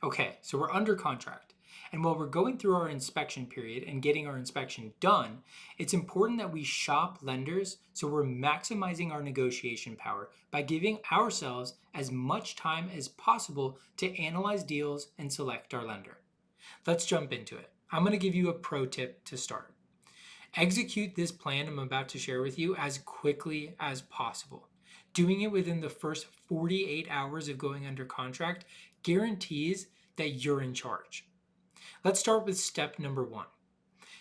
Okay, so we're under contract. And while we're going through our inspection period and getting our inspection done, it's important that we shop lenders so we're maximizing our negotiation power by giving ourselves as much time as possible to analyze deals and select our lender. Let's jump into it. I'm going to give you a pro tip to start. Execute this plan I'm about to share with you as quickly as possible. Doing it within the first 48 hours of going under contract guarantees that you're in charge. Let's start with step number 1.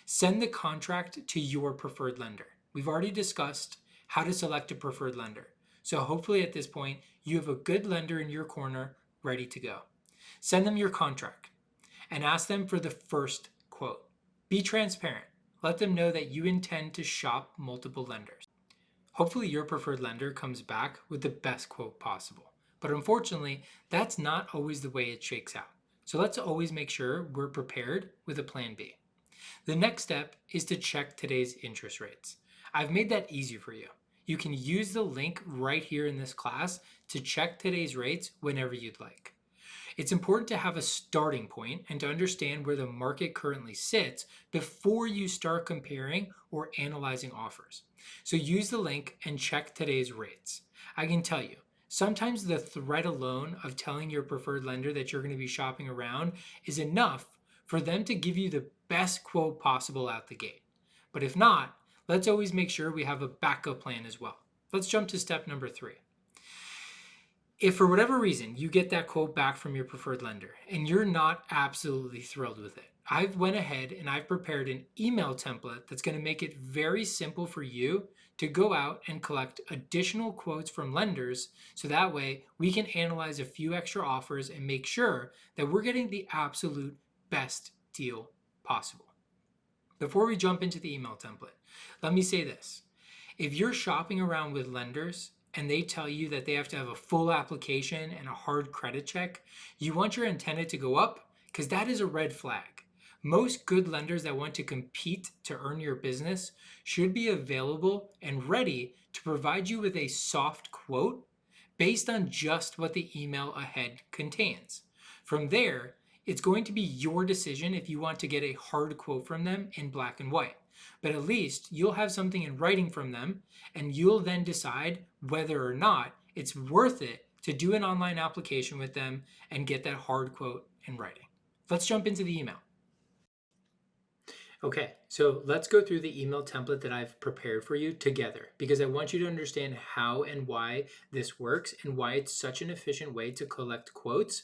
Send the contract to your preferred lender. We've already discussed how to select a preferred lender. So hopefully at this point, you have a good lender in your corner ready to go. Send them your contract and ask them for the first quote. Be transparent. Let them know that you intend to shop multiple lenders. Hopefully your preferred lender comes back with the best quote possible. But unfortunately, that's not always the way it shakes out. So let's always make sure we're prepared with a plan B. The next step is to check today's interest rates. I've made that easy for you. You can use the link right here in this class to check today's rates whenever you'd like. It's important to have a starting point and to understand where the market currently sits before you start comparing or analyzing offers. So use the link and check today's rates. I can tell you, sometimes the threat alone of telling your preferred lender that you're going to be shopping around is enough for them to give you the best quote possible out the gate. But if not, let's always make sure we have a backup plan as well. Let's jump to step number 3. If for whatever reason you get that quote back from your preferred lender and you're not absolutely thrilled with it, I've went ahead and I've prepared an email template that's going to make it very simple for you to go out and collect additional quotes from lenders so that way we can analyze a few extra offers and make sure that we're getting the absolute best deal possible. Before we jump into the email template, let me say this. If you're shopping around with lenders and they tell you that they have to have a full application and a hard credit check, you want your antenna to go up because that is a red flag. Most good lenders that want to compete to earn your business should be available and ready to provide you with a soft quote based on just what the email ahead contains. From there, it's going to be your decision if you want to get a hard quote from them in black and white. But at least you'll have something in writing from them, and you'll then decide whether or not it's worth it to do an online application with them and get that hard quote in writing. Let's jump into the email. Okay, so let's go through the email template that I've prepared for you together because I want you to understand how and why this works and why it's such an efficient way to collect quotes.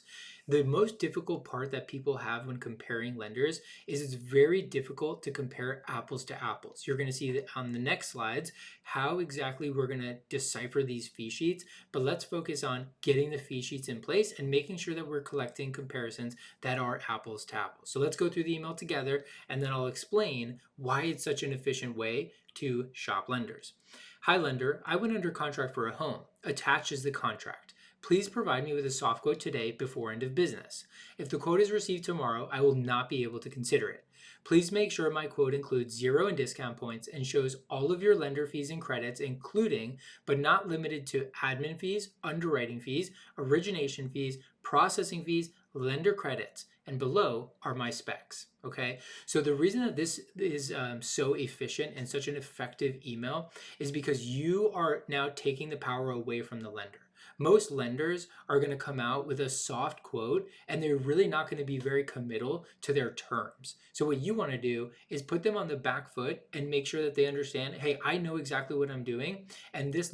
The most difficult part that people have when comparing lenders is it's very difficult to compare apples to apples. You're going to see that on the next slides how exactly we're going to decipher these fee sheets, but let's focus on getting the fee sheets in place and making sure that we're collecting comparisons that are apples to apples. So let's go through the email together and then I'll explain why it's such an efficient way to shop lenders. Hi lender, I went under contract for a home. Attached is the contract. Please provide me with a soft quote today before end of business. If the quote is received tomorrow, I will not be able to consider it. Please make sure my quote includes 0 in discount points and shows all of your lender fees and credits, including but not limited to admin fees, underwriting fees, origination fees, processing fees, lender credits, and below are my specs. Okay, so the reason that this is so efficient and such an effective email is because you are now taking the power away from the lender. Most lenders are going to come out with a soft quote and they're really not going to be very committal to their terms. So what you want to do is put them on the back foot and make sure that they understand, hey, I know exactly what I'm doing, and this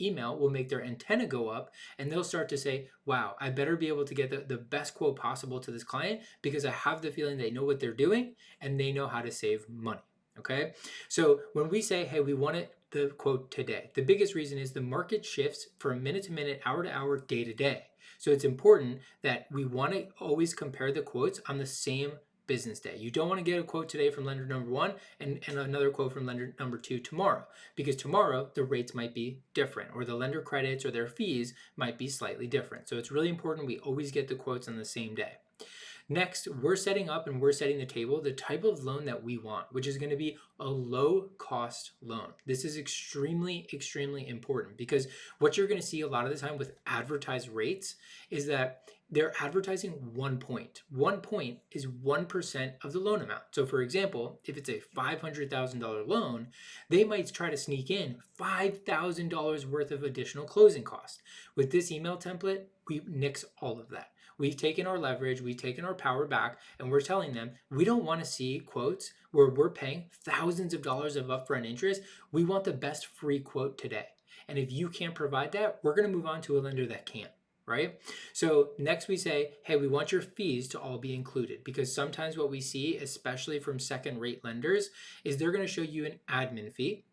email will make their antenna go up and they'll start to say, wow, I better be able to get the best quote possible to this client because I have the feeling they know what they're doing and they know how to save money. Okay, so when we say, hey, we want the quote today, the biggest reason is the market shifts from minute to minute, hour to hour, day to day. So it's important that we want to always compare the quotes on the same business day. You don't want to get a quote today from lender number 1 and another quote from lender number 2 tomorrow, because tomorrow the rates might be different or the lender credits or their fees might be slightly different. So it's really important we always get the quotes on the same day. Next, we're setting the table, the type of loan that we want, which is going to be a low cost loan. This is extremely, extremely important because what you're going to see a lot of the time with advertised rates is that they're advertising 1 point. 1 point is 1% of the loan amount. So, for example, if it's a $500,000 loan, they might try to sneak in $5,000 worth of additional closing costs. With this email template, we nix all of that. We've taken our leverage, we've taken our power back, and we're telling them we don't want to see quotes where we're paying thousands of dollars of upfront interest. We want the best free quote today. And if you can't provide that, we're going to move on to a lender that can. Right? So next we say, hey, we want your fees to all be included, because sometimes what we see, especially from second rate lenders, is they're going to show you an admin fee.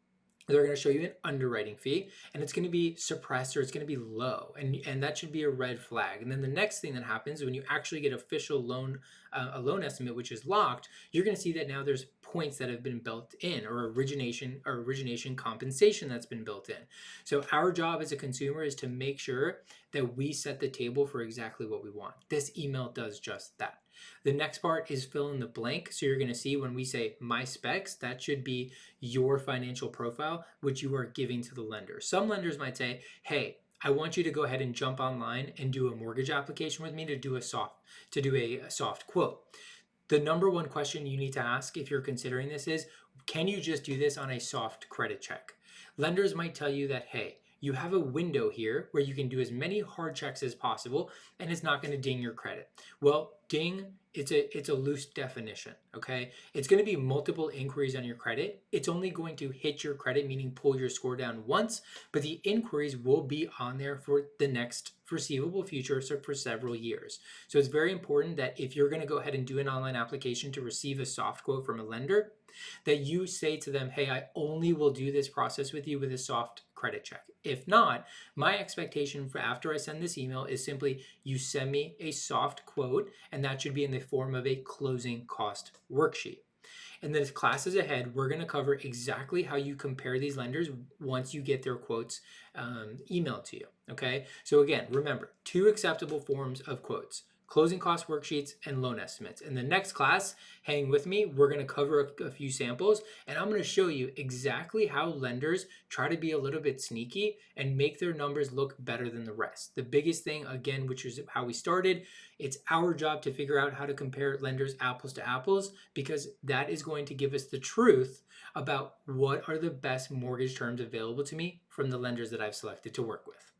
They're going to show you an underwriting fee, and it's going to be suppressed or it's going to be low, and that should be a red flag. And then the next thing that happens when you actually get official loan a loan estimate which is locked, you're going to see that now there's points that have been built in, or origination compensation that's been built in. So our job as a consumer is to make sure that we set the table for exactly what we want. This email does just that. The next part is fill in the blank. So you're going to see when we say my specs, that should be your financial profile, which you are giving to the lender. Some lenders might say, hey, I want you to go ahead and jump online and do a mortgage application with me to do a soft quote. The number one question you need to ask if you're considering this is, can you just do this on a soft credit check? Lenders might tell you that, hey, you have a window here where you can do as many hard checks as possible and it's not going to ding your credit. Well, ding, it's a loose definition, okay? It's going to be multiple inquiries on your credit. It's only going to hit your credit, meaning pull your score down once, but the inquiries will be on there for the next foreseeable future, so for several years. So it's very important that if you're going to go ahead and do an online application to receive a soft quote from a lender, that you say to them, hey, I only will do this process with you with a soft credit check. If not, my expectation for after I send this email is simply you send me a soft quote, and that should be in the form of a closing cost worksheet. And then classes ahead, we're going to cover exactly how you compare these lenders once you get their quotes emailed to you. Okay. So again, remember, 2 acceptable forms of quotes: closing cost worksheets and loan estimates. In the next class, hang with me, we're going to cover a few samples, and I'm going to show you exactly how lenders try to be a little bit sneaky and make their numbers look better than the rest. The biggest thing, again, which is how we started, it's our job to figure out how to compare lenders apples to apples, because that is going to give us the truth about what are the best mortgage terms available to me from the lenders that I've selected to work with.